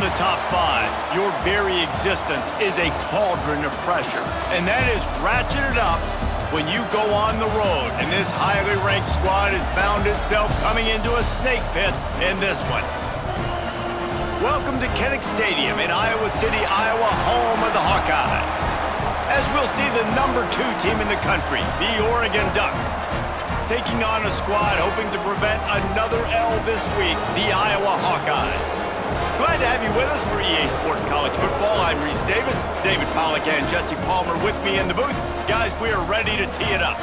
the top five, your very existence is a cauldron of pressure. And that is ratcheted up when you go on the road. And this highly ranked squad has found itself coming into a snake pit in this one. Welcome to Kinnick Stadium in Iowa City, Iowa, home of the Hawkeyes. As we'll see the #2 team in the country, the Oregon Ducks, taking on a squad hoping to prevent another L this week, the Iowa Hawkeyes. Glad to have you with us for EA Sports College Football. I'm Reese Davis, David Pollack and Jesse Palmer with me in the booth. Guys, we are ready to tee it up.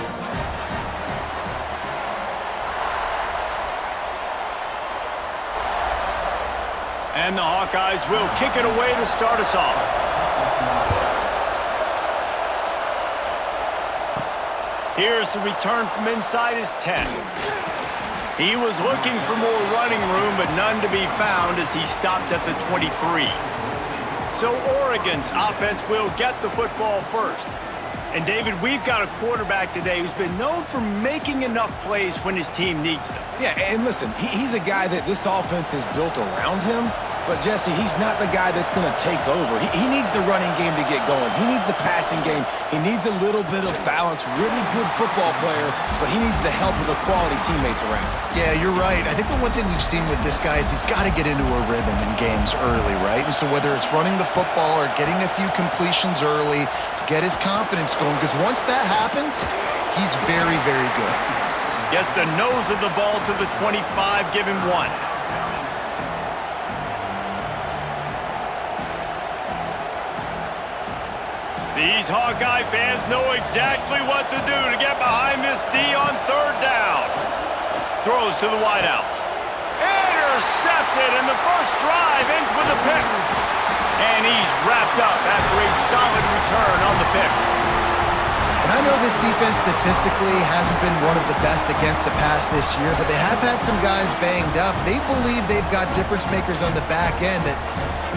And the Hawkeyes will kick it away to start us off. Here's the return from inside his 10. He was looking for more running room, but none to be found as he stopped at the 23. So Oregon's offense will get the football first. And David, we've got a quarterback today who's been known for making enough plays when his team needs them. Yeah, and listen, he's a guy that this offense is built around him. But, Jesse, he's not the guy that's going to take over. He needs the running game to get going. He needs the passing game. He needs a little bit of balance. Really good football player, but he needs the help of the quality teammates around him. Yeah, you're right. I think the one thing we've seen with this guy is he's got to get into a rhythm in games early, right? And so whether it's running the football or getting a few completions early to get his confidence going, because once that happens, he's very, very good. Gets the nose of the ball to the 25, give him 1. These Hawkeye fans know exactly what to do to get behind this D on 3rd down. Throws to the wideout. Intercepted, and the first drive ends with a pick. And he's wrapped up after a solid return on the pick. And I know this defense statistically hasn't been one of the best against the pass this year, but they have had some guys banged up. They believe they've got difference makers on the back end that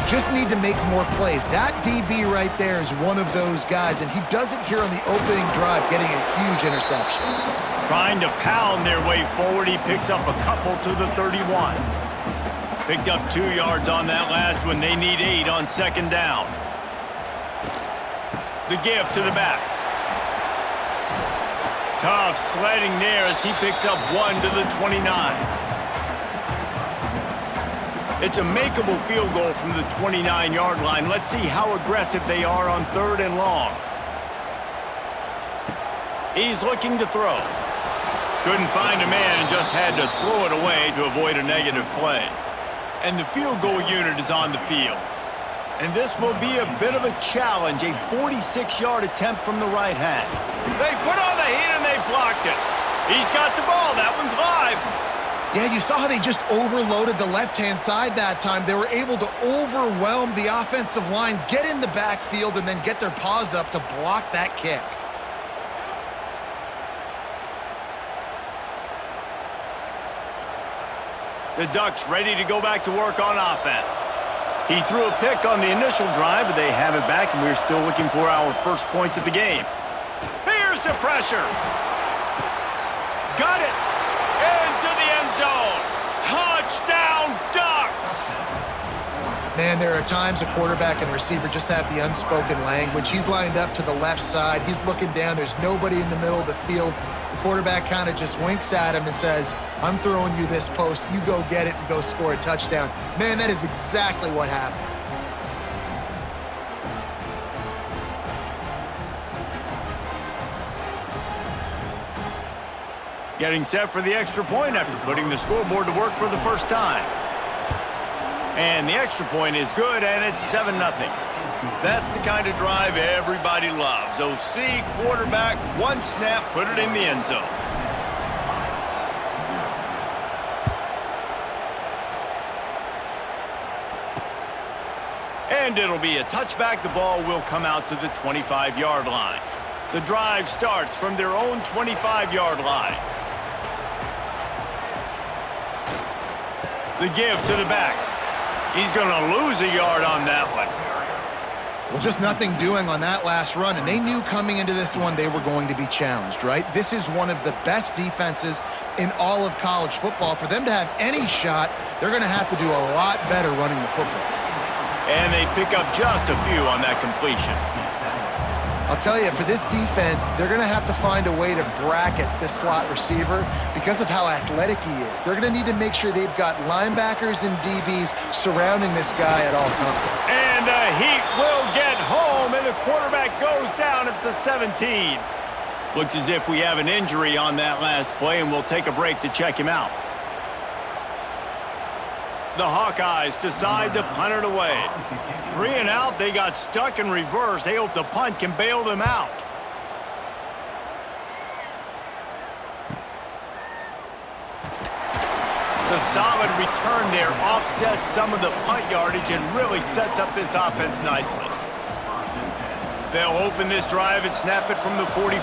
just need to make more plays. That DB right there is one of those guys, and he does it here on the opening drive, getting a huge interception. Trying to pound their way forward, he picks up a couple to the 31. Picked up 2 yards on that last one. They need 8 on 2nd down. The give to the back. Tough sledding there as he picks up 1 to the 29. It's a makeable field goal from the 29-yard line. Let's see how aggressive they are on 3rd and long. He's looking to throw. Couldn't find a man and just had to throw it away to avoid a negative play. And the field goal unit is on the field. And this will be a bit of a challenge, a 46-yard attempt from the right hash. They put on the heat and they blocked it. He's got the ball. That one's live. Yeah, you saw how they just overloaded the left-hand side that time. They were able to overwhelm the offensive line, get in the backfield, and then get their paws up to block that kick. The Ducks ready to go back to work on offense. He threw a pick on the initial drive, but they have it back, and we're still looking for our first points of the game. Here's the pressure. Got it. Into the end zone. Touchdown, Ducks! Man, there are times a quarterback and receiver just have the unspoken language. He's lined up to the left side. He's looking down. There's nobody in the middle of the field. The quarterback kind of just winks at him and says, I'm throwing you this post. You go get it and go score a touchdown. Man, that is exactly what happened. Getting set for the extra point after putting the scoreboard to work for the first time. And the extra point is good, and it's 7-0. That's the kind of drive everybody loves. OC, quarterback, 1 snap, put it in the end zone. And it'll be a touchback. The ball will come out to the 25-yard line. The drive starts from their own 25-yard line. The give to the back. He's going to lose a yard on that one. Well, just nothing doing on that last run, and they knew coming into this one they were going to be challenged, right? This is one of the best defenses in all of college football. For them to have any shot, they're going to have to do a lot better running the football. And they pick up just a few on that completion. I'll tell you, for this defense, they're going to have to find a way to bracket this slot receiver because of how athletic he is. They're going to need to make sure they've got linebackers and DBs surrounding this guy at all times. And the Heat will get home, and the quarterback goes down at the 17. Looks as if we have an injury on that last play, and we'll take a break to check him out. The Hawkeyes decide to punt it away. 3 and out, they got stuck in reverse. They hope the punt can bail them out. The solid return there offsets some of the punt yardage and really sets up this offense nicely. They'll open this drive and snap it from the 44.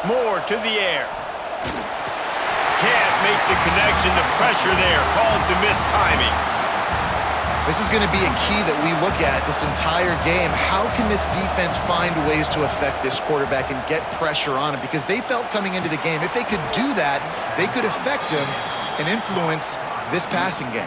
Moore to the air. Can't make the connection. The pressure there caused the missed timing. This is going to be a key that we look at this entire game. How can this defense find ways to affect this quarterback and get pressure on him? Because they felt coming into the game, if they could do that, they could affect him and influence this passing game.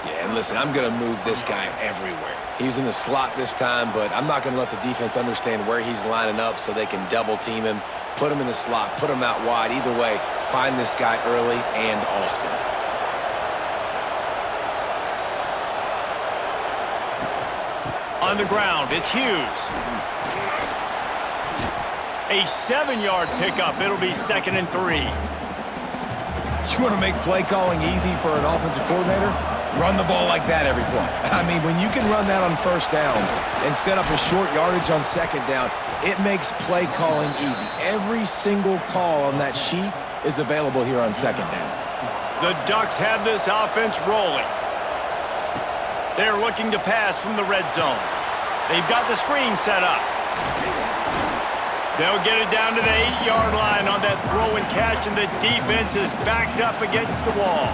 Yeah, and listen, I'm going to move this guy everywhere. He was in the slot this time, but I'm not going to let the defense understand where he's lining up so they can double team him, put him in the slot, put him out wide. Either way, find this guy early and often. On the ground, it's Hughes. A 7-yard pickup. It'll be 2nd and 3. You want to make play calling easy for an offensive coordinator? Run the ball like that every play. I mean, when you can run that on first down and set up a short yardage on second down, it makes play calling easy. Every single call on that sheet is available here on second down. The Ducks have this offense rolling. They're looking to pass from the red zone. They've got the screen set up. They'll get it down to the 8-yard line on that throw and catch, and the defense is backed up against the wall.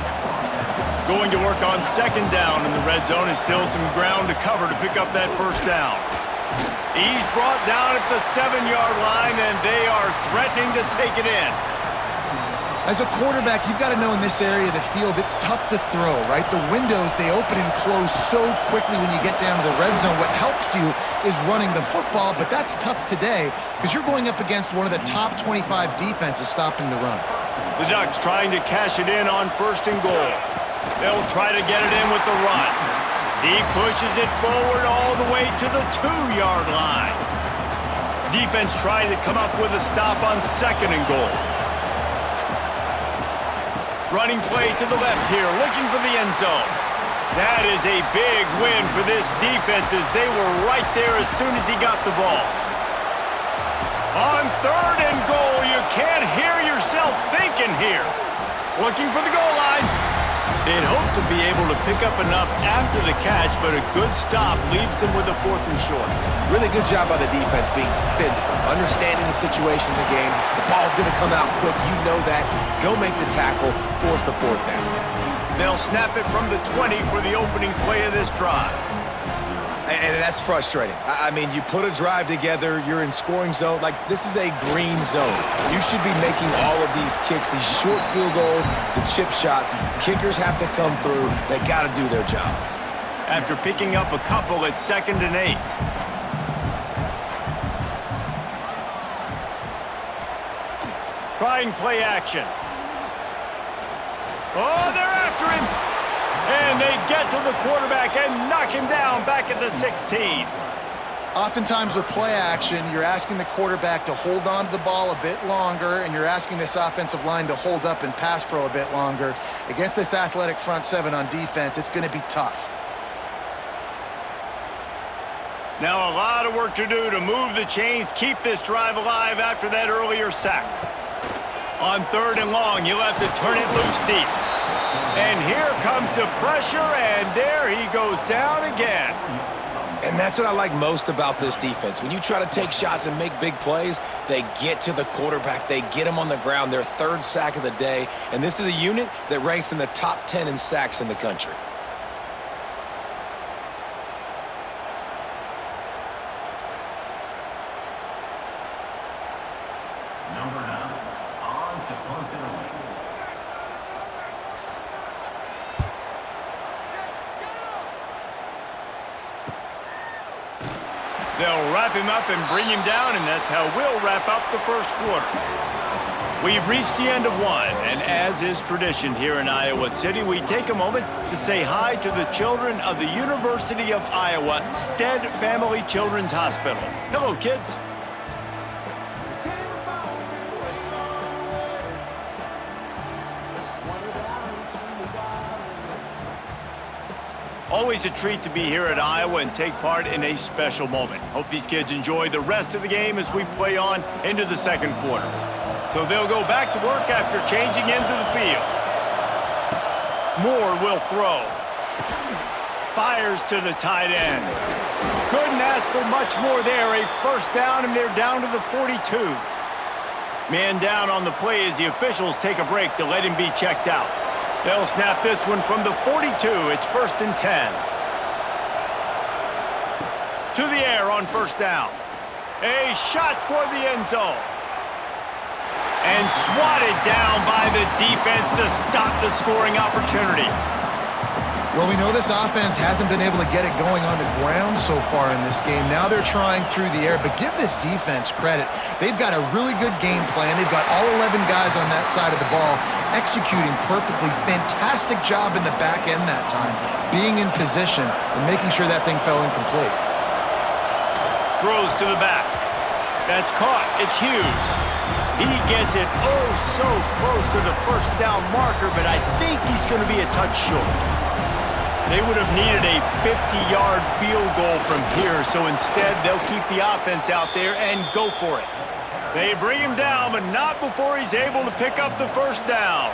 Going to work on second down in the red zone, and still some ground to cover to pick up that first down. He's brought down at the 7-yard line, and they are threatening to take it in. As a quarterback, you've got to know in this area of the field, it's tough to throw, right? The windows, they open and close so quickly when you get down to the red zone. What helps you is running the football, but that's tough today because you're going up against one of the top 25 defenses stopping the run. The Ducks trying to cash it in on 1st and goal. They'll try to get it in with the run. He pushes it forward all the way to the 2-yard line. Defense trying to come up with a stop on 2nd and goal. Running play to the left here, looking for the end zone. That is a big win for this defense as they were right there as soon as he got the ball. On 3rd and goal, you can't hear yourself thinking here. Looking for the goal line. They'd hoped to be able to pick up enough after the catch, but a good stop leaves them with a 4th and short. Really good job by the defense being physical, understanding the situation in the game. The ball's going to come out quick. You know that. Go make the tackle, force the 4th down. They'll snap it from the 20 for the opening play of this drive. And that's frustrating. I mean, you put a drive together, you're in scoring zone. Like, this is a green zone. You should be making all of these kicks, these short field goals, the chip shots. Kickers have to come through. They got to do their job. After picking up a couple at 2nd and 8. Trying play action. Oh, they're after him. And they get to the quarterback and knock him down back at the 16. Oftentimes with play action, you're asking the quarterback to hold on to the ball a bit longer, and you're asking this offensive line to hold up and pass pro a bit longer. Against this athletic front 7 on defense, it's going to be tough. Now a lot of work to do to move the chains, keep this drive alive after that earlier sack. On 3rd and long, you'll have to turn it loose deep. And here comes the pressure, and there he goes down again. And that's what I like most about this defense. When you try to take shots and make big plays, they get to the quarterback. They get him on the ground, their 3rd sack of the day. And this is a unit that ranks in the top 10 in sacks in the country. They'll wrap him up and bring him down, and that's how we'll wrap up the first quarter. We've reached the end of one, and as is tradition here in Iowa City, we take a moment to say hi to the children of the University of Iowa Stead Family Children's Hospital. Hello, kids. Always a treat to be here at Iowa and take part in a special moment. Hope these kids enjoy the rest of the game as we play on into the second quarter. So they'll go back to work after changing into the field. Moore will throw. Fires to the tight end. Couldn't ask for much more there. A first down, and they're down to the 42. Man down on the play as the officials take a break to let him be checked out. They'll snap this one from the 42. It's 1st and 10. To the air on first down. A shot toward the end zone. And swatted down by the defense to stop the scoring opportunity. Well, we know this offense hasn't been able to get it going on the ground so far in this game. Now they're trying through the air, but give this defense credit. They've got a really good game plan. They've got all 11 guys on that side of the ball executing perfectly. Fantastic job in the back end that time, being in position and making sure that thing fell incomplete. Throws to the back. That's caught. It's Hughes. He gets it oh so close to the first down marker, but I think he's going to be a touch short. They would have needed a 50-yard field goal from here, so instead they'll keep the offense out there and go for it. They bring him down, but not before he's able to pick up the first down.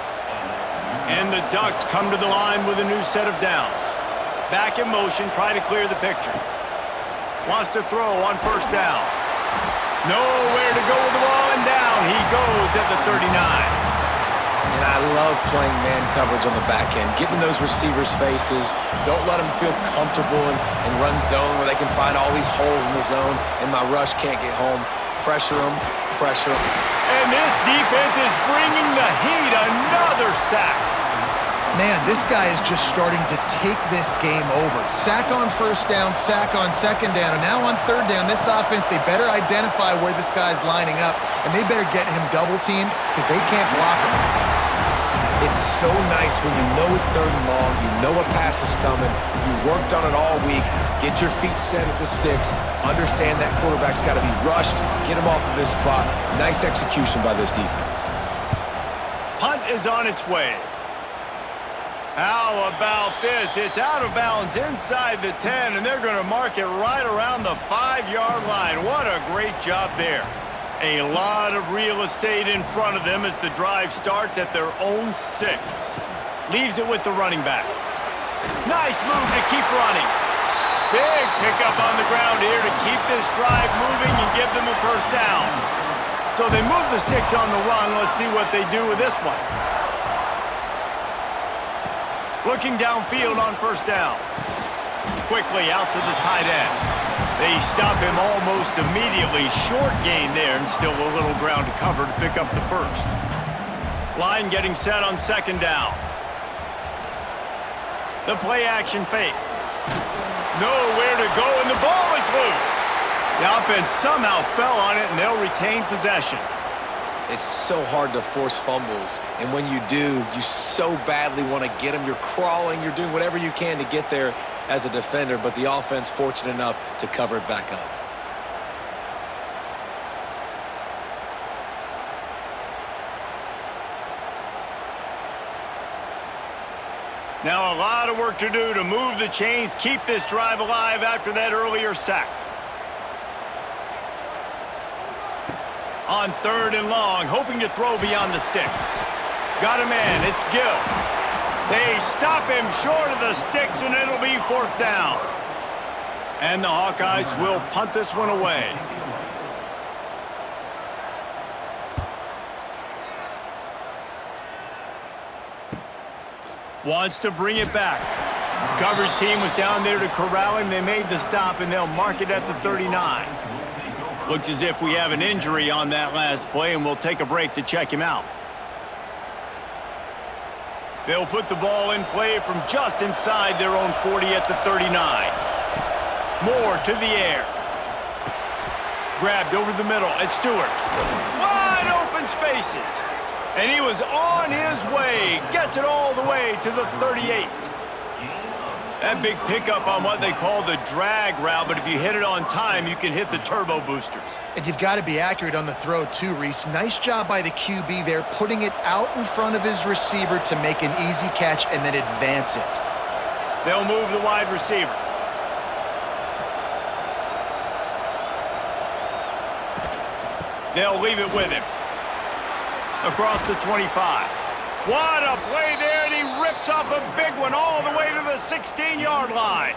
And the Ducks come to the line with a new set of downs. Back in motion, try to clear the picture. Wants to throw on first down. Nowhere to go with the ball, and down he goes at the 39. And I love playing man coverage on the back end, getting those receivers' faces. Don't let them feel comfortable and run zone where they can find all these holes in the zone and my rush can't get home. Pressure them, pressure them. And this defense is bringing the heat. Another sack. Man, this guy is just starting to take this game over. Sack on first down, sack on second down, and now on third down, this offense, they better identify where this guy's lining up, and they better get him double-teamed because they can't block him. It's so nice when you know it's 3rd and long, you know a pass is coming, you worked on it all week, get your feet set at the sticks, understand that quarterback's got to be rushed, get him off of his spot. Nice execution by this defense. Punt is on its way. How about this? It's out of bounds inside the 10, and they're going to mark it right around the 5-yard line. What a great job there. A lot of real estate in front of them as the drive starts at their own 6. Leaves it with the running back. Nice move to keep running. Big pickup on the ground here to keep this drive moving and give them a first down. So they move the sticks on the run. Let's see what they do with this one. Looking downfield on first down. Quickly out to the tight end. They stop him almost immediately. Short gain there and still a little ground to cover to pick up the first. Line getting set on second down. The play action fake. Nowhere to go and the ball is loose. The offense somehow fell on it and they'll retain possession. It's so hard to force fumbles, and when you do, you so badly want to get them. You're crawling, you're doing whatever you can to get there as a defender, but the offense fortunate enough to cover it back up. Now a lot of work to do to move the chains, keep this drive alive after that earlier sack. On 3rd and long, hoping to throw beyond the sticks. Got him in, it's Gill. They stop him short of the sticks and it'll be 4th down. And the Hawkeyes will punt this one away. Wants to bring it back. The coverage team was down there to corral him. They made the stop and they'll mark it at the 39. Looks as if we have an injury on that last play, and we'll take a break to check him out. They'll put the ball in play from just inside their own 40 at the 39. Moore to the air. Grabbed over the middle at Stewart. Wide open spaces. And he was on his way. Gets it all the way to the 38. That big pickup on what they call the drag route, but if you hit it on time, you can hit the turbo boosters. And you've got to be accurate on the throw too, Reese. Nice job by the QB there, putting it out in front of his receiver to make an easy catch and then advance it. They'll move the wide receiver. They'll leave it with him. Across the 25. What a play there, and he rips off a big one all the way to the 16-yard line.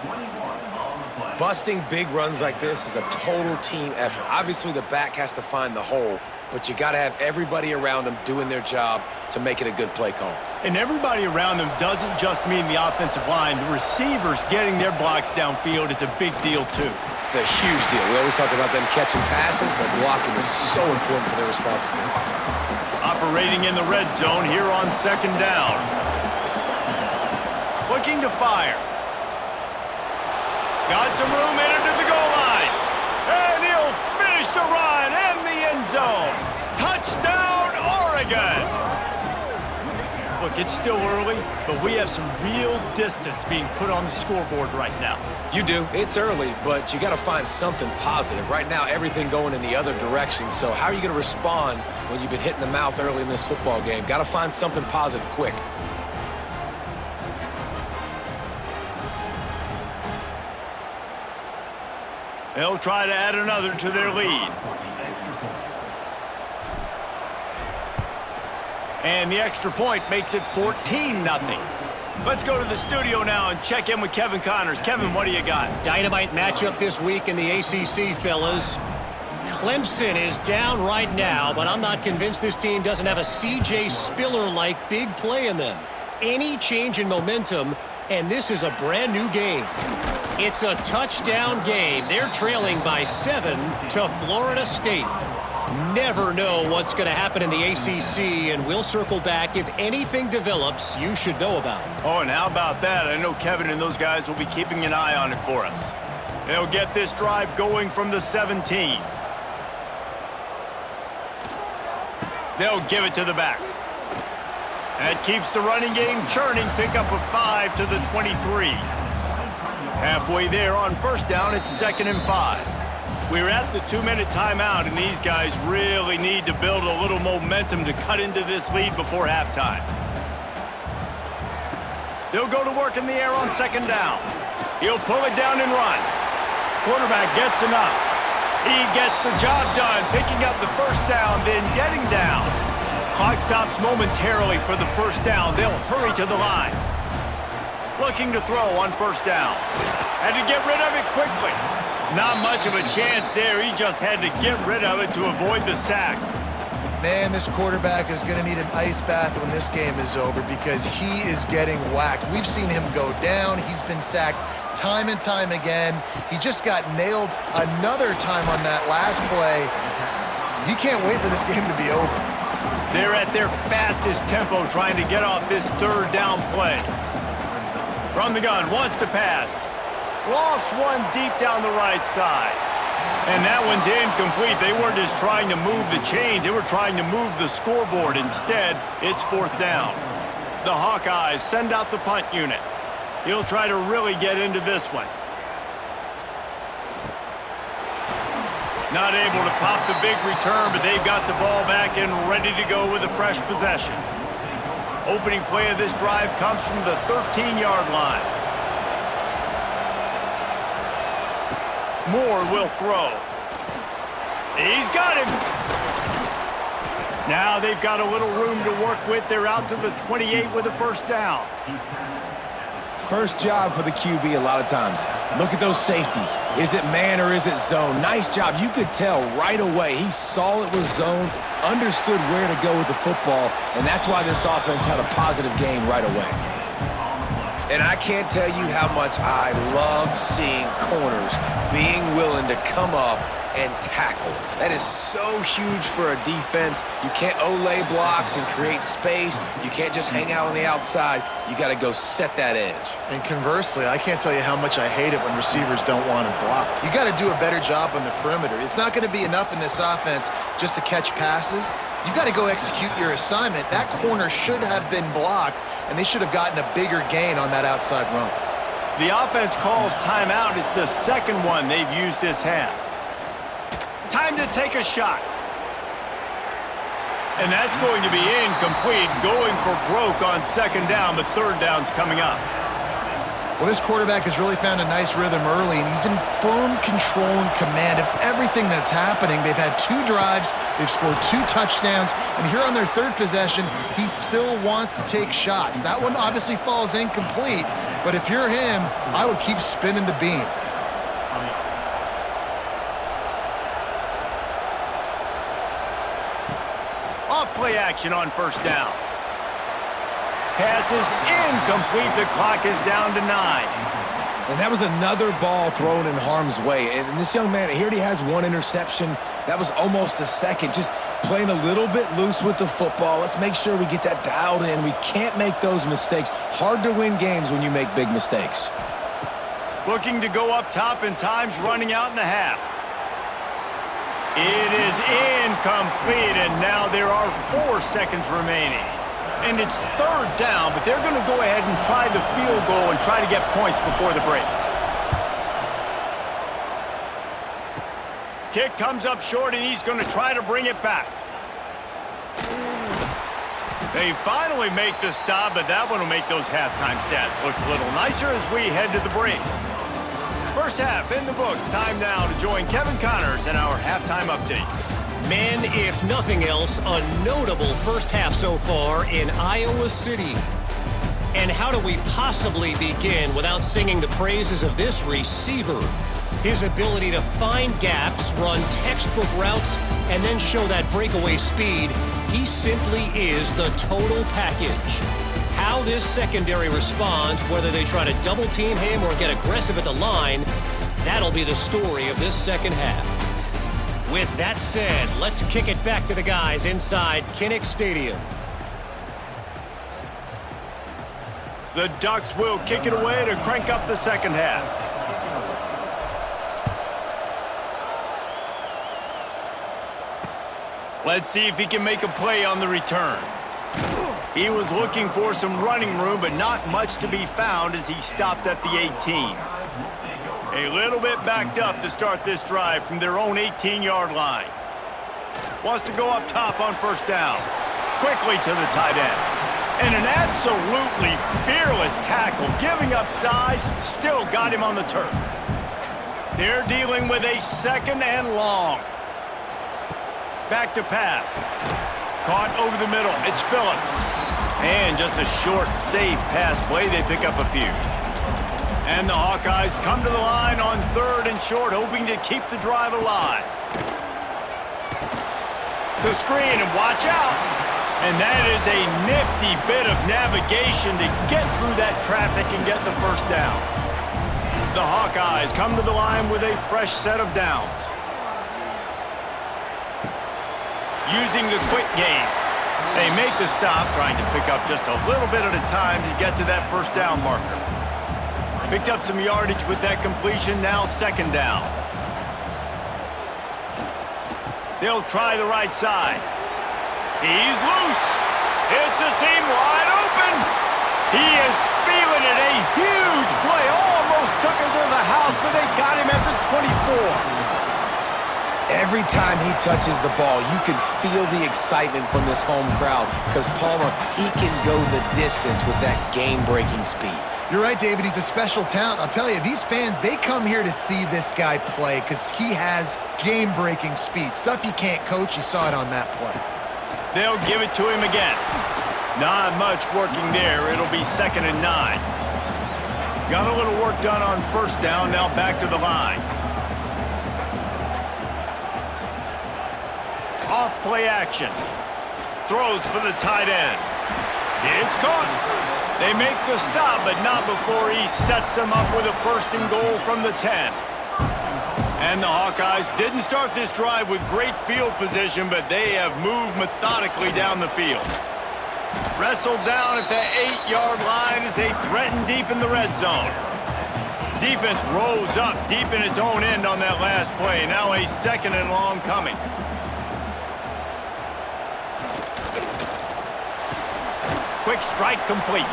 Busting big runs like this is a total team effort. Obviously, the back has to find the hole, but you got to have everybody around them doing their job to make it a good play call. And everybody around them doesn't just mean the offensive line. The receivers getting their blocks downfield is a big deal, too. It's a huge deal. We always talk about them catching passes, but blocking is so important for their responsibilities. Operating in the red zone here on second down. Looking to fire. Got some room, entered to the goal line. And he'll finish the run and the end zone. Touchdown, Oregon! Look, it's still early, but we have some real distance being put on the scoreboard right now. You do. It's early, but you got to find something positive. Right now, everything going in the other direction. So how are you going to respond when you've been hit in the mouth early in this football game? Got to find something positive quick. They'll try to add another to their lead. And the extra point makes it 14-0. Let's go to the studio now and check in with Kevin Connors. Kevin, what do you got? Dynamite matchup this week in the ACC, fellas. Clemson is down right now, but I'm not convinced this team doesn't have a C.J. Spiller-like big play in them. Any change in momentum, and this is a brand new game. It's a touchdown game. They're trailing by 7 to Florida State. Never know what's going to happen in the ACC, and we'll circle back if anything develops you should know about. Oh, and how about that? I know Kevin and those guys will be keeping an eye on it for us. They'll get this drive going from the 17. They'll give it to the back. That keeps the running game churning. Pickup of 5 to the 23. Halfway there on first down, it's 2nd and 5. We're at the 2-minute timeout, and these guys really need to build a little momentum to cut into this lead before halftime. They'll go to work in the air on 2nd down. He'll pull it down and run. Quarterback gets enough. He gets the job done, picking up the first down, then getting down. Clock stops momentarily for the first down. They'll hurry to the line. Looking to throw on first down. Had to get rid of it quickly. Not much of a chance there. He just had to get rid of it to avoid the sack. Man, this quarterback is going to need an ice bath when this game is over because he is getting whacked. We've seen him go down. He's been sacked time and time again. He just got nailed another time on that last play. He can't wait for this game to be over. They're at their fastest tempo trying to get off this 3rd down play. From the gun, wants to pass. Lost one deep down the right side. And that one's incomplete. They weren't just trying to move the chains. They were trying to move the scoreboard. Instead, it's 4th down. The Hawkeyes send out the punt unit. He'll try to really get into this one. Not able to pop the big return, but they've got the ball back and ready to go with a fresh possession. Opening play of this drive comes from the 13-yard line. Moore will throw. He's got him. Now they've got a little room to work with. They're out to the 28 with a first down. First job for the QB a lot of times. Look at those safeties. Is it man or is it zone? Nice job. You could tell right away. He saw it was zone, understood where to go with the football, and that's why this offense had a positive game right away. And I can't tell you how much I love seeing corners being willing to come up and tackle. That is so huge for a defense. You can't Olay blocks and create space. You can't just hang out on the outside. You got to go set that edge. And conversely, I can't tell you how much I hate it when receivers don't want to block. You got to do a better job on the perimeter. It's not going to be enough in this offense just to catch passes. You've got to go execute your assignment. That corner should have been blocked, and they should have gotten a bigger gain on that outside run. The offense calls timeout. It's the second one they've used this half. Time to take a shot. And that's going to be incomplete, going for broke on second down, but third down's coming up. Well, this quarterback has really found a nice rhythm early, and he's in firm control and command of everything that's happening. They've had 2 drives, they've scored 2 touchdowns, and here on their third possession, he still wants to take shots. That one obviously falls incomplete, but if you're him, I would keep spinning the beam. Off-play action on first down. Pass is incomplete. The clock is down to 9. And that was another ball thrown in harm's way. And this young man, he already has 1 interception. That was almost a second. Just playing a little bit loose with the football. Let's make sure we get that dialed in. We can't make those mistakes. Hard to win games when you make big mistakes. Looking to go up top, and time's running out in the half. It is incomplete, and now there are 4 seconds remaining. And it's third down, but they're going to go ahead and try the field goal and try to get points before the break. Kick comes up short, and he's going to try to bring it back. They finally make the stop, but that one will make those halftime stats look a little nicer as we head to the break. First half in the books. Time now to join Kevin Connors in our halftime update. Men, if nothing else, a notable first half so far in Iowa City. And how do we possibly begin without singing the praises of this receiver? His ability to find gaps, run textbook routes, and then show that breakaway speed. He simply is the total package. How this secondary responds, whether they try to double team him or get aggressive at the line, that'll be the story of this second half. With that said, let's kick it back to the guys inside Kinnick Stadium. The Ducks will kick it away to crank up the second half. Let's see if he can make a play on the return. He was looking for some running room, but not much to be found as he stopped at the 18. A little bit backed up to start this drive from their own 18-yard line. Wants to go up top on first down. Quickly to the tight end. And an absolutely fearless tackle, giving up size, still got him on the turf. They're dealing with a second and long. Back to pass. Caught over the middle. It's Phillips. And just a short, safe pass play. They pick up a few. And the Hawkeyes come to the line on third and short, hoping to keep the drive alive. The screen, and watch out. And that is a nifty bit of navigation to get through that traffic and get the first down. The Hawkeyes come to the line with a fresh set of downs. Using the quick game. They make the stop, trying to pick up just a little bit at a time to get to that first down marker. Picked up some yardage with that completion, now second down. They'll try the right side. He's loose. It's a seam wide open. He is feeling it. A huge play. Almost took him to the house, but they got him at the 24. Every time he touches the ball, you can feel the excitement from this home crowd because Palmer, he can go the distance with that game-breaking speed. You're right, David. He's a special talent. I'll tell you, these fans, they come here to see this guy play because he has game-breaking speed. Stuff you can't coach. You saw it on that play. They'll give it to him again. Not much working there. It'll be 2nd and 9. Got a little work done on first down. Now back to the line. Off-play action. Throws for the tight end. It's caught. They make the stop, but not before he sets them up with a 1st and goal from the 10. And the Hawkeyes didn't start this drive with great field position, but they have moved methodically down the field. Wrestled down at the 8-yard line as they threaten deep in the red zone. Defense rose up deep in its own end on that last play. Now a 2nd and long coming. Quick strike complete.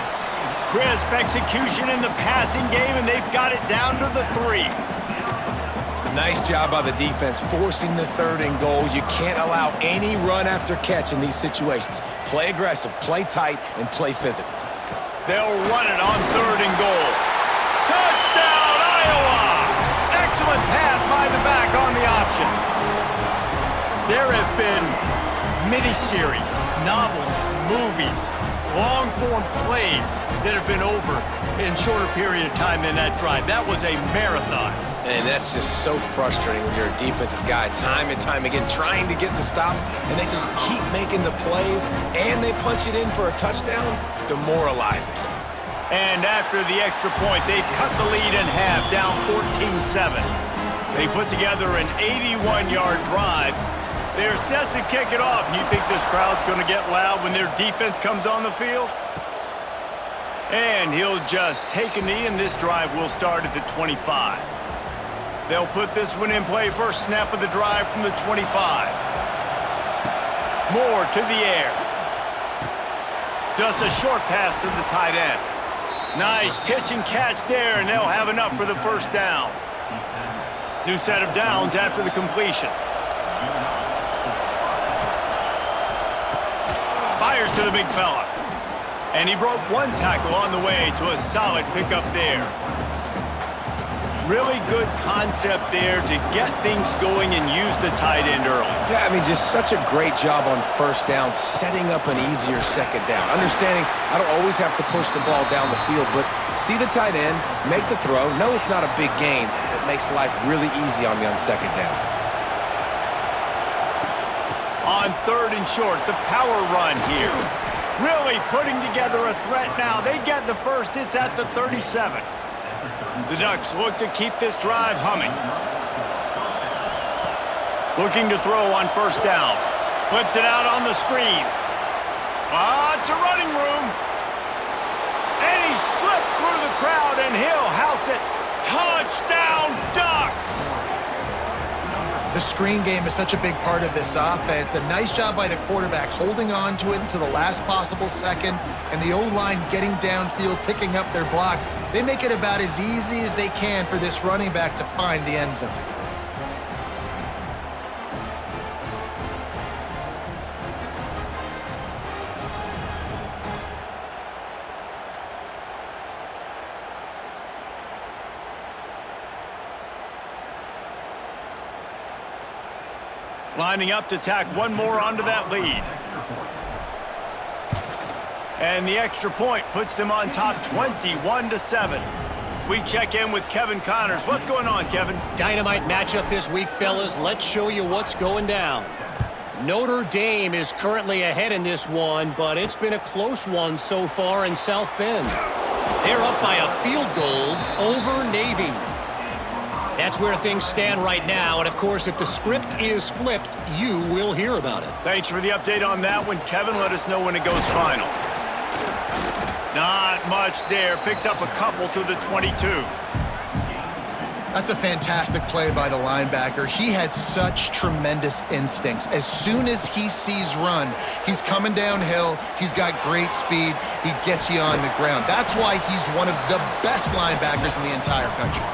Crisp execution in the passing game, and they've got it down to the 3. Nice job by the defense forcing the 3rd and goal. You can't allow any run after catch in these situations. Play aggressive, play tight, and play physical. They'll run it on 3rd and goal. Touchdown, Iowa! Excellent pass by the back on the option. There have been miniseries, novels, movies, long-form plays that have been over in shorter period of time than that drive. That was a marathon. And that's just so frustrating when you're a defensive guy, time and time again, trying to get the stops, and they just keep making the plays, and they punch it in for a touchdown. Demoralizing. And after the extra point, they've cut the lead in half, down 14-7. They put together an 81-yard drive. They're set to kick it off, and you think this crowd's going to get loud when their defense comes on the field? And he'll just take a knee, and this drive will start at the 25. They'll put this one in play. First snap of the drive from the 25. Moore to the air. Just a short pass to the tight end. Nice pitch and catch there, and they'll have enough for the first down. New set of downs after the completion. Fires to the big fella. And he broke one tackle on the way to a solid pickup there. Really good concept there to get things going and use the tight end early. Yeah, I mean, just such a great job on first down, setting up an easier second down. Understanding I don't always have to push the ball down the field, but see the tight end, make the throw. No, it's not a big gain. It makes life really easy on me on second down. On 3rd and short, the power run here. Really putting together a threat now. They get the first. It's at the 37. The Ducks look to keep this drive humming. Looking to throw on first down. Flips it out on the screen. Lots of running room. And he slipped through the crowd, and he'll house it. Touchdown, Ducks! The screen game is such a big part of this offense. A nice job by the quarterback holding on to it until the last possible second, and the O-line getting downfield, picking up their blocks. They make it about as easy as they can for this running back to find the end zone. Lining up to tack one more onto that lead. And the extra point puts them on top 21-7. We check in with Kevin Connors. What's going on, Kevin? Dynamite matchup this week, fellas. Let's show you what's going down. Notre Dame is currently ahead in this one, but it's been a close one so far in South Bend. They're up by a field goal over Navy. That's where things stand right now, and of course, if the script is flipped, you will hear about it. Thanks for the update on that one, Kevin. Let us know when it goes final. Not much there. Picks up a couple to the 22. That's a fantastic play by the linebacker. He has such tremendous instincts. As soon as he sees run, he's coming downhill. He's got great speed. He gets you on the ground. That's why he's one of the best linebackers in the entire country.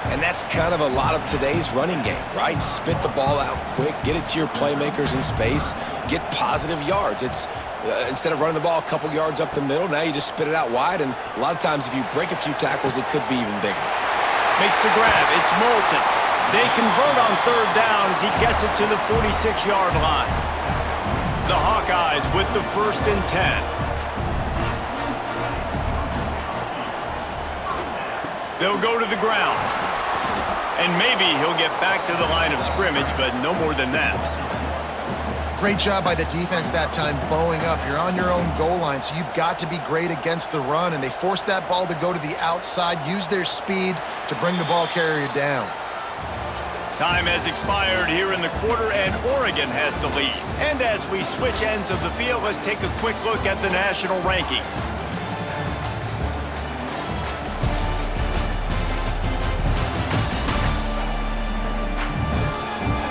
And that's kind of a lot of today's running game, right? Spit the ball out quick, get it to your playmakers in space, get positive yards. It's instead of running the ball a couple yards up the middle, now you just spit it out wide, and a lot of times if you break a few tackles, it could be even bigger. Makes the grab. It's Moulton. They convert on 3rd down as he gets it to the 46-yard line. The Hawkeyes with the 1st and 10. They'll go to the ground. And maybe he'll get back to the line of scrimmage, but no more than that. Great job by the defense that time, bowing up. You're on your own goal line, so you've got to be great against the run, and they force that ball to go to the outside, use their speed to bring the ball carrier down. Time has expired here in the quarter, and Oregon has the lead. And as we switch ends of the field, let's take a quick look at the national rankings.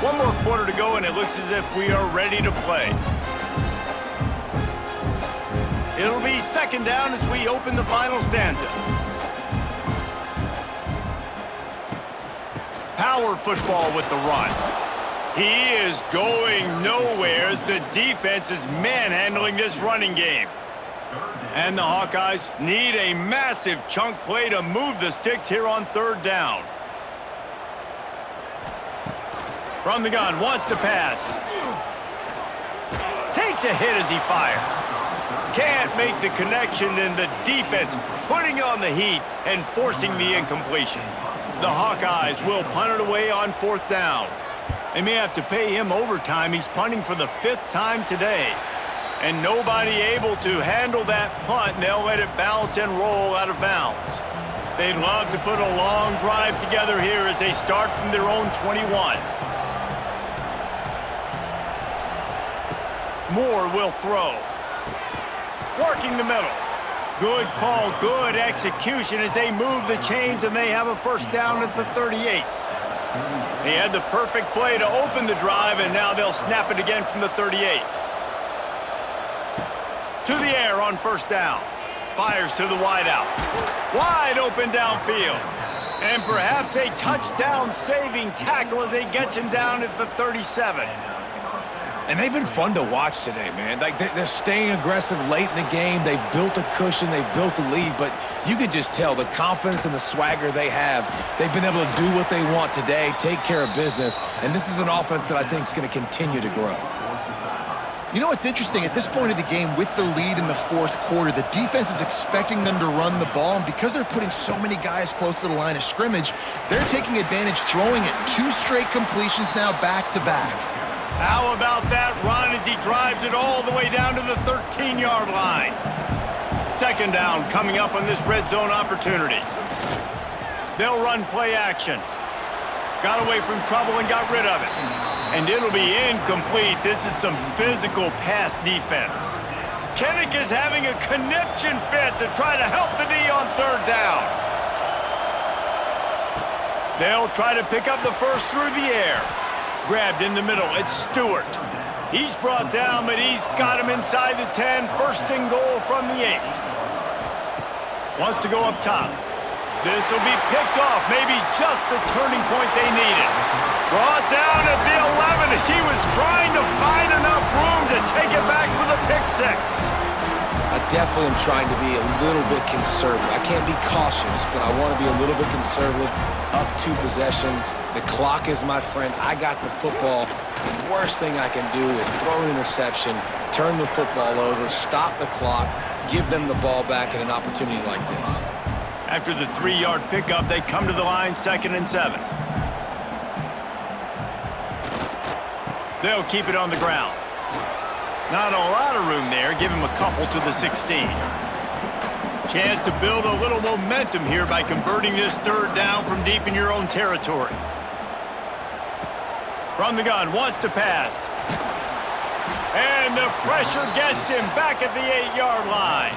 One more quarter to go, and it looks as if we are ready to play. It'll be second down as we open the final stanza. Power football with the run. He is going nowhere as the defense is manhandling this running game. And the Hawkeyes need a massive chunk play to move the sticks here on third down. From the gun, wants to pass. Takes a hit as he fires. Can't make the connection, and the defense putting on the heat and forcing the incompletion. The Hawkeyes will punt it away on fourth down. They may have to pay him overtime. He's punting for the 5th time today. And nobody able to handle that punt, and they'll let it bounce and roll out of bounds. They'd love to put a long drive together here as they start from their own 21. Moore will throw. Working the middle. Good call, good execution as they move the chains, and they have a first down at the 38. He had the perfect play to open the drive, and now they'll snap it again from the 38. To the air on first down. Fires to the wideout. Wide open downfield. And perhaps a touchdown-saving tackle as they get him down at the 37. And they've been fun to watch today, man. Like, they're staying aggressive late in the game. They've built a cushion. They've built a lead. But you could just tell the confidence and the swagger they have. They've been able to do what they want today, take care of business. And this is an offense that I think is going to continue to grow. You know what's interesting? At this point of the game, with the lead in the fourth quarter, the defense is expecting them to run the ball. And because they're putting so many guys close to the line of scrimmage, they're taking advantage, throwing it 2 straight completions now back-to-back. How about that run as he drives it all the way down to the 13-yard line? Second down coming up on this red zone opportunity. They'll run play action. Got away from trouble and got rid of it. And it'll be incomplete. This is some physical pass defense. Kinnick is having a conniption fit to try to help the D on third down. They'll try to pick up the first through the air. Grabbed in the middle, it's Stewart. He's brought down, but he's got him inside the 10. First and goal from the 8. Wants to go up top. This will be picked off, maybe just the turning point they needed. Brought down at the 11 as he was trying to find enough room to take it back for the pick 6. I definitely am trying to be a little bit conservative. I can't be cautious, but I want to be a little bit conservative. Up 2 possessions. The clock is my friend. I got the football. The worst thing I can do is throw an interception, turn the football over, stop the clock, give them the ball back at an opportunity like this. After the 3-yard pickup, they come to the line, 2nd and 7. They'll keep it on the ground. Not a lot of room there. Give him a couple to the 16. Chance to build a little momentum here by converting this third down from deep in your own territory. From the gun, wants to pass. And the pressure gets him back at the 8-yard line.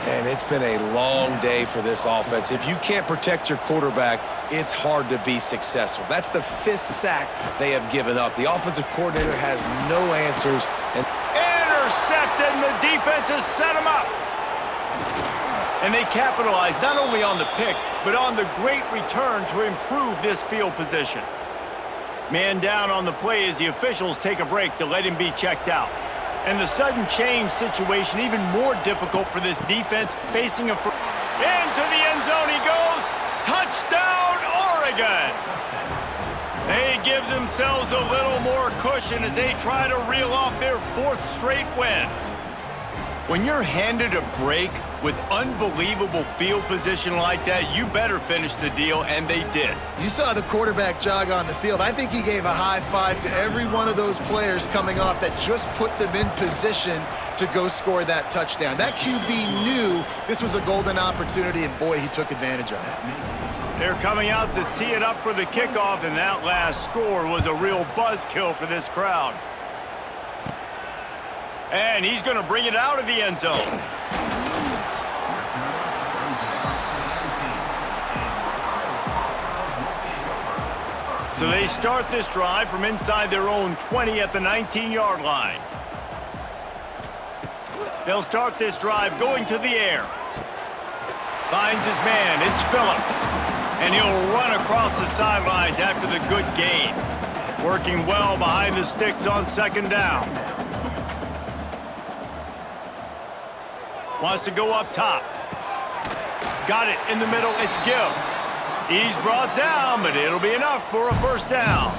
And it's been a long day for this offense. If you can't protect your quarterback, it's hard to be successful. That's the 5th sack they have given up. The offensive coordinator has no answers. And intercepted, and the defense has set him up. And they capitalized not only on the pick, but on the great return to improve this field position. Man down on the play as the officials take a break to let him be checked out. And the sudden change situation even more difficult for this defense facing a... Into the end zone he goes. Touchdown, Oregon! They give themselves a little more cushion as they try to reel off their 4th straight win. When you're handed a break with unbelievable field position like that, you better finish the deal, and they did. You saw the quarterback jog on the field. I think he gave a high five to every one of those players coming off that just put them in position to go score that touchdown. That QB knew this was a golden opportunity, and boy, he took advantage of it. They're coming out to tee it up for the kickoff, and that last score was a real buzzkill for this crowd. And he's going to bring it out of the end zone. So they start this drive from inside their own 20 at the 19-yard line. They'll start this drive going to the air. Finds his man. It's Phillips. And he'll run across the sidelines after the good gain. Working well behind the sticks on second down. Wants to go up top. Got it in the middle. It's Gill. He's brought down, but it'll be enough for a first down.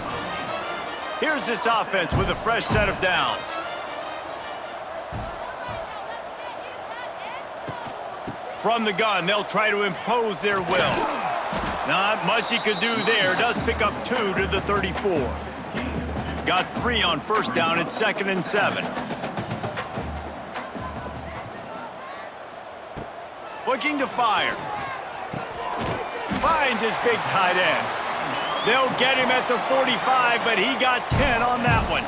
Here's this offense with a fresh set of downs. From the gun, they'll try to impose their will. Not much he could do there. Does pick up 2 to the 34. Got 3 on first down at 2nd and 7. Looking to fire. Finds his big tight end. They'll get him at the 45, but he got 10 on that one.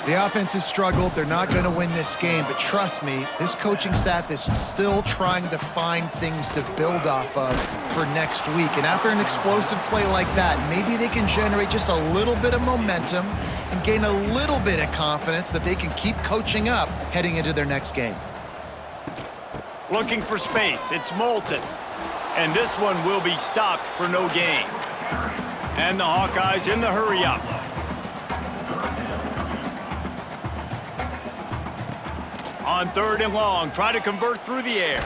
The offense has struggled. They're not going to win this game, but trust me, this coaching staff is still trying to find things to build off of for next week. And after an explosive play like that, maybe they can generate just a little bit of momentum and gain a little bit of confidence that they can keep coaching up heading into their next game. Looking for space. It's Moulton. And this one will be stopped for no gain. And the Hawkeyes in the hurry-up. On 3rd and long, try to convert through the air.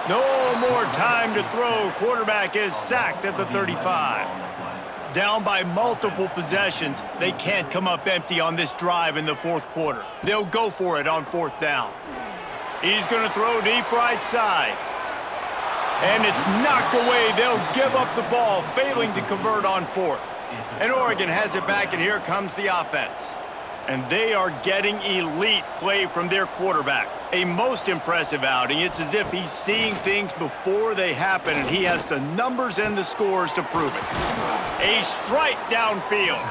No more time to throw. Quarterback is sacked at the 35. Down by multiple possessions, they can't come up empty on this drive in the 4th quarter. They'll go for it on 4th down. He's going to throw deep right side. And it's knocked away. They'll give up the ball, failing to convert on 4th. And Oregon has it back, and here comes the offense. And they are getting elite play from their quarterback. A most impressive outing. It's as if he's seeing things before they happen, and he has the numbers and the scores to prove it. A strike downfield.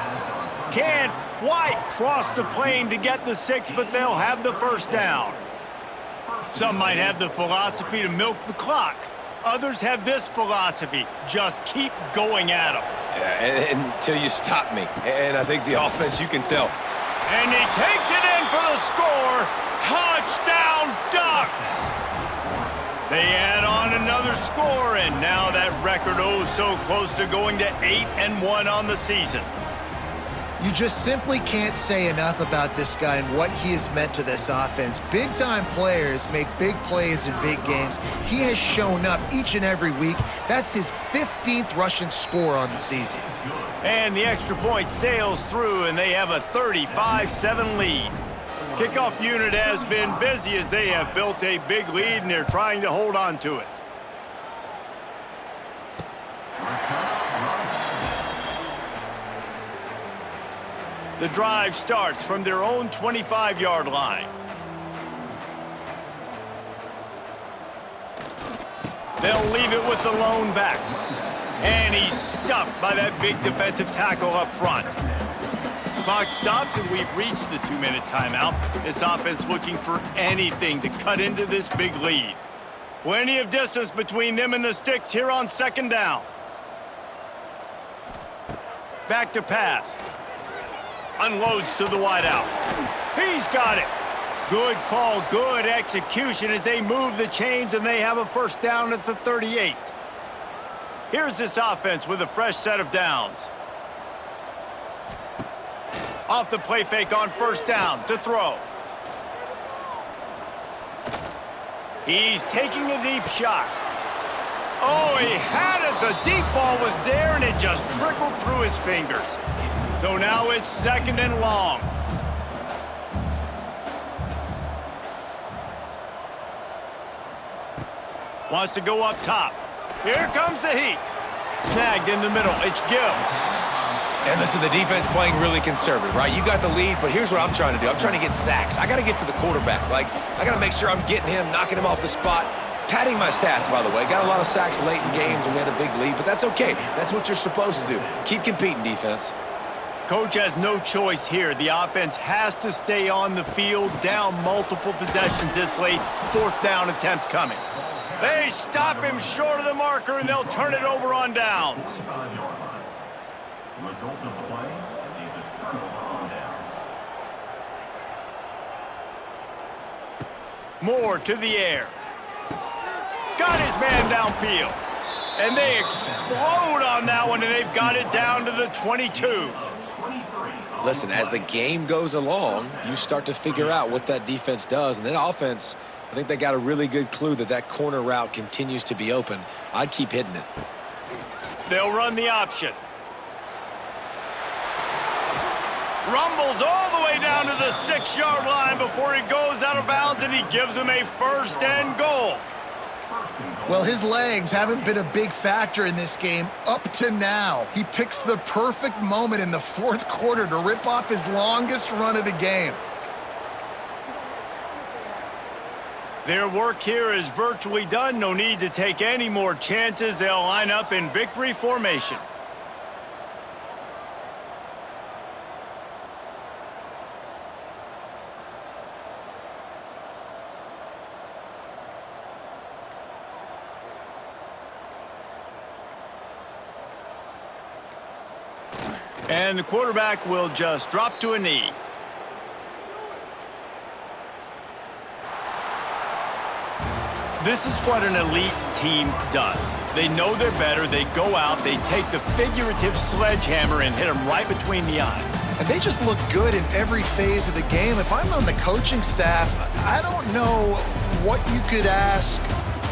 Can't quite cross the plane to get the 6, but they'll have the first down. Some might have the philosophy to milk the clock. Others have this philosophy. Just keep going at them. Yeah, until you stop me. And I think the offense, you can tell. And he takes it in for the score. Touchdown, Ducks! They add on another score, and now that record so close to going to 8-1 on the season. You just simply can't say enough about this guy and what he has meant to this offense. Big-time players make big plays in big games. He has shown up each and every week. That's his 15th rushing score on the season. And the extra point sails through, and they have a 35-7 lead. Kickoff unit has been busy as they have built a big lead, and they're trying to hold on to it. The drive starts from their own 25-yard line. They'll leave it with the lone back. And he's stuffed by that big defensive tackle up front. Clock stops, and we've reached the 2-minute timeout. This offense looking for anything to cut into this big lead. Plenty of distance between them and the sticks here on 2nd down. Back to pass. Unloads to the wideout. He's got it. Good call, good execution as they move the chains, and they have a first down at the 38. Here's this offense with a fresh set of downs. Off the play fake on first down to throw. He's taking a deep shot. Oh, he had it. The deep ball was there, and it just trickled through his fingers. So now it's 2nd and long. Wants to go up top. Here comes the heat. Snagged in the middle. It's Gill. And listen, the defense playing really conservative, right? You got the lead, but here's what I'm trying to do. I'm trying to get sacks. I got to get to the quarterback. I got to make sure I'm getting him, knocking him off the spot, padding my stats, by the way. Got a lot of sacks late in games when we had a big lead, but that's okay. That's what you're supposed to do. Keep competing, defense. Coach has no choice here. The offense has to stay on the field, down multiple possessions this late. 4th down attempt coming. They stop him short of the marker, and they'll turn it over on downs. Result of the play is a turnover on downs. Moore to the air. Got his man downfield. And they explode on that one, and they've got it down to the 22. Listen, as the game goes along, you start to figure out what that defense does. And then offense, I think they got a really good clue that that corner route continues to be open. I'd keep hitting it. They'll run the option. Rumbles all the way down to the 6-yard line before he goes out of bounds, and he gives them a 1st and goal. Well, his legs haven't been a big factor in this game up to now. He picks the perfect moment in the 4th quarter to rip off his longest run of the game. Their work here is virtually done. No need to take any more chances. They'll line up in victory formation. And the quarterback will just drop to a knee. This is what an elite team does. They know they're better. They go out. They take the figurative sledgehammer and hit them right between the eyes. And they just look good in every phase of the game. If I'm on the coaching staff, I don't know what you could ask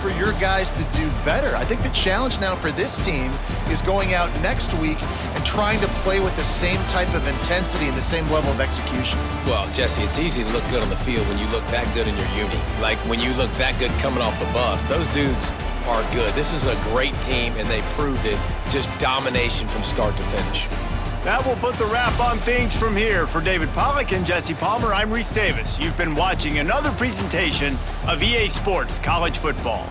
for your guys to do better. I think the challenge now for this team is going out next week and trying to play with the same type of intensity and the same level of execution. Well, Jesse, it's easy to look good on the field when you look that good in your uni. Like when you look that good coming off the bus. Those dudes are good. This is a great team, and they proved it. Just domination from start to finish. That will put the wrap on things from here. For David Pollack and Jesse Palmer, I'm Reese Davis. You've been watching another presentation of EA Sports College Football.